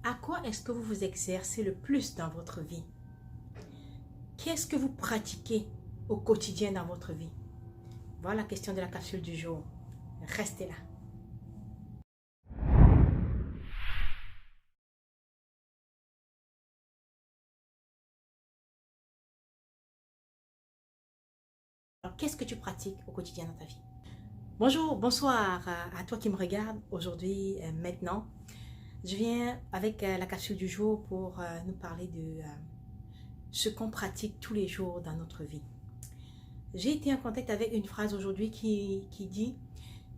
À quoi est-ce que vous vous exercez le plus dans votre vie? Qu'est-ce que vous pratiquez au quotidien dans votre vie? Voilà la question de la capsule du jour. Restez là. Alors, qu'est-ce que tu pratiques au quotidien dans ta vie? Bonjour, bonsoir à toi qui me regarde aujourd'hui, maintenant. Je viens avec la capsule du jour pour nous parler de ce qu'on pratique tous les jours dans notre vie. J'ai été en contact avec une phrase aujourd'hui qui dit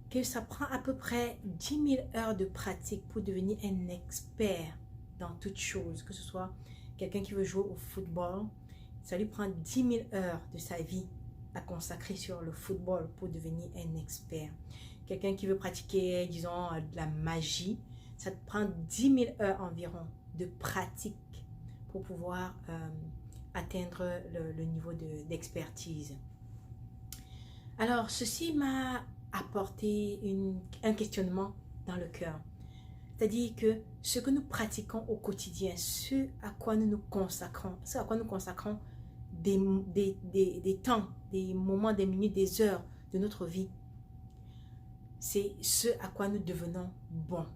que ça prend à peu près 10 000 heures de pratique pour devenir un expert dans toute chose, que ce soit quelqu'un qui veut jouer au football, ça lui prend 10 000 heures de sa vie à consacrer sur le football pour devenir un expert. Quelqu'un qui veut pratiquer, disons, de la magie, ça te prend 10 000 heures environ de pratique pour pouvoir atteindre le niveau d'expertise. Alors, ceci m'a apporté un questionnement dans le cœur. C'est-à-dire que ce que nous pratiquons au quotidien, ce à quoi nous nous consacrons, des temps, des moments, des minutes, des heures de notre vie, c'est ce à quoi nous devenons bons.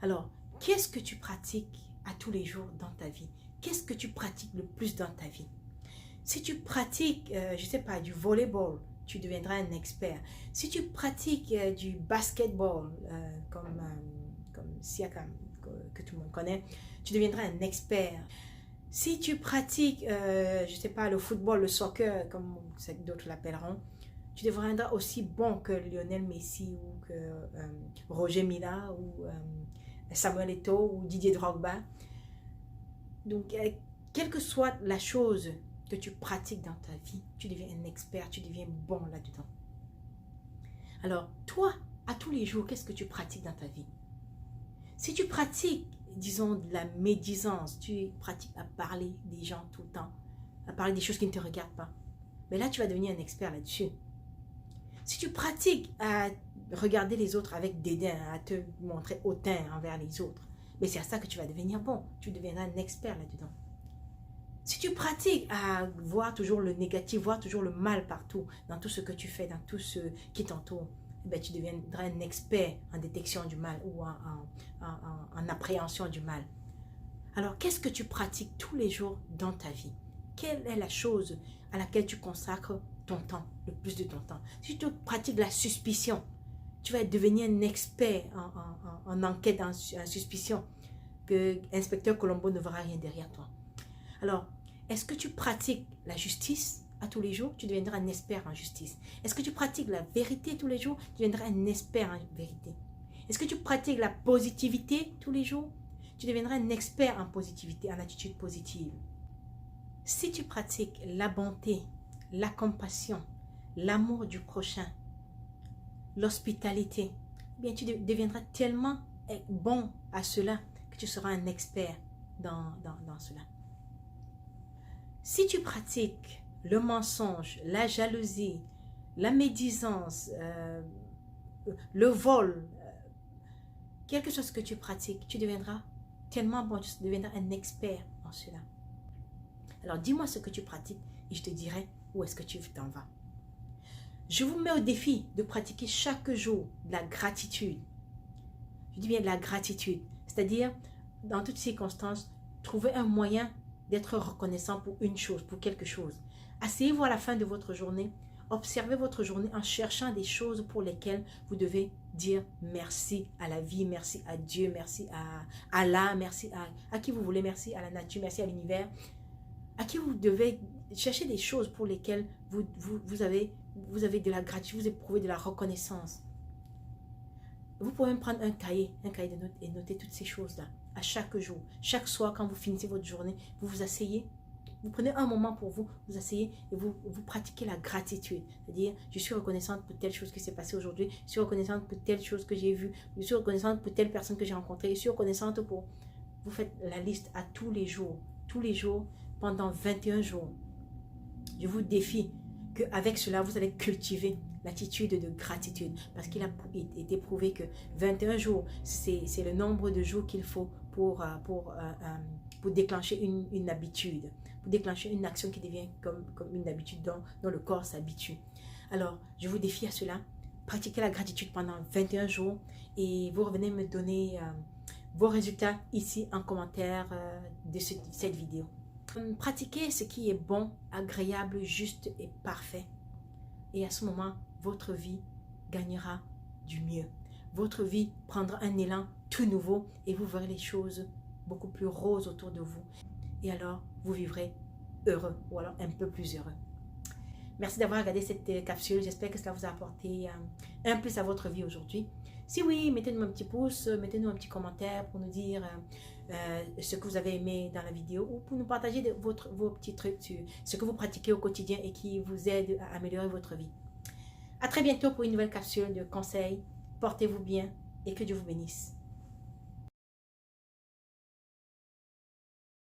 Alors, qu'est-ce que tu pratiques à tous les jours dans ta vie? Qu'est-ce que tu pratiques le plus dans ta vie? Si tu pratiques, je ne sais pas, du volleyball, tu deviendras un expert. Si tu pratiques du basketball, comme Siakam, que tout le monde connaît, tu deviendras un expert. Si tu pratiques, je ne sais pas, le football, le soccer, comme d'autres l'appelleront, tu deviendras aussi bon que Lionel Messi ou que Roger Mila ou Samuel Eto'o ou Didier Drogba. Donc, quelle que soit la chose que tu pratiques dans ta vie, tu deviens un expert, tu deviens bon là-dedans. Alors, toi, à tous les jours, qu'est-ce que tu pratiques dans ta vie? Si tu pratiques, disons, de la médisance, tu pratiques à parler des gens tout le temps, à parler des choses qui ne te regardent pas, mais là, tu vas devenir un expert là-dessus. Si tu pratiques à regarder les autres avec dédain, à te montrer hautain envers les autres, mais c'est à ça que tu vas devenir bon. Tu deviendras un expert là-dedans. Si tu pratiques à voir toujours le négatif, voir toujours le mal partout, dans tout ce que tu fais, dans tout ce qui t'entoure, eh tu deviendras un expert en détection du mal ou en appréhension du mal. Alors, qu'est-ce que tu pratiques tous les jours dans ta vie? Quelle est la chose à laquelle tu consacres ton temps, le plus de ton temps? Si tu pratiques la suspicion, tu vas devenir un expert en enquête, en suspicion, que l'inspecteur Colombo ne verra rien derrière toi. Alors, est-ce que tu pratiques la justice à tous les jours? Tu deviendras un expert en justice. Est-ce que tu pratiques la vérité tous les jours? Tu deviendras un expert en vérité. Est-ce que tu pratiques la positivité tous les jours? Tu deviendras un expert en positivité, en attitude positive. Si tu pratiques la bonté, la compassion, l'amour du prochain, l'hospitalité, eh bien tu deviendras tellement bon à cela que tu seras un expert dans cela. Si tu pratiques le mensonge, la jalousie, la médisance, le vol, quelque chose que tu pratiques, tu deviendras tellement bon, tu deviendras un expert en cela. Alors dis-moi ce que tu pratiques et je te dirai où est-ce que tu t'en vas. Je vous mets au défi de pratiquer chaque jour de la gratitude. Je dis bien de la gratitude, c'est-à-dire dans toutes circonstances, trouver un moyen d'être reconnaissant pour une chose, pour quelque chose. Asseyez-vous à la fin de votre journée, observez votre journée en cherchant des choses pour lesquelles vous devez dire merci à la vie, merci à Dieu, merci à Allah, merci à qui vous voulez, merci à la nature, merci à l'univers. À qui vous devez chercher des choses pour lesquelles vous avez de la gratitude, vous éprouvez de la reconnaissance. Vous pouvez même prendre un cahier de notes et noter toutes ces choses-là à chaque jour. Chaque soir, quand vous finissez votre journée, vous vous asseyez, vous prenez un moment pour vous, vous asseyez et vous pratiquez la gratitude. C'est-à-dire, je suis reconnaissante pour telle chose qui s'est passée aujourd'hui, je suis reconnaissante pour telle chose que j'ai vue, je suis reconnaissante pour telle personne que j'ai rencontrée, je suis reconnaissante pour... Vous faites la liste à tous les jours, pendant 21 jours. Je vous défie qu'avec cela, vous allez cultiver l'attitude de gratitude. Parce qu'il a été prouvé que 21 jours, c'est le nombre de jours qu'il faut pour déclencher une habitude, pour déclencher une action qui devient comme une habitude dont le corps s'habitue. Alors, je vous défie à cela. Pratiquez la gratitude pendant 21 jours et vous revenez me donner vos résultats ici en commentaire de cette vidéo. Pratiquez ce qui est bon, agréable, juste et parfait. Et à ce moment, votre vie gagnera du mieux. Votre vie prendra un élan tout nouveau et vous verrez les choses beaucoup plus roses autour de vous. Et alors, vous vivrez heureux ou alors un peu plus heureux. Merci d'avoir regardé cette capsule. J'espère que cela vous a apporté un plus à votre vie aujourd'hui. Si oui, mettez-nous un petit pouce, mettez-nous un petit commentaire pour nous dire ce que vous avez aimé dans la vidéo ou pour nous partager vos petits trucs sur ce que vous pratiquez au quotidien et qui vous aide à améliorer votre vie. À très bientôt pour une nouvelle capsule de conseils. Portez-vous bien et que Dieu vous bénisse.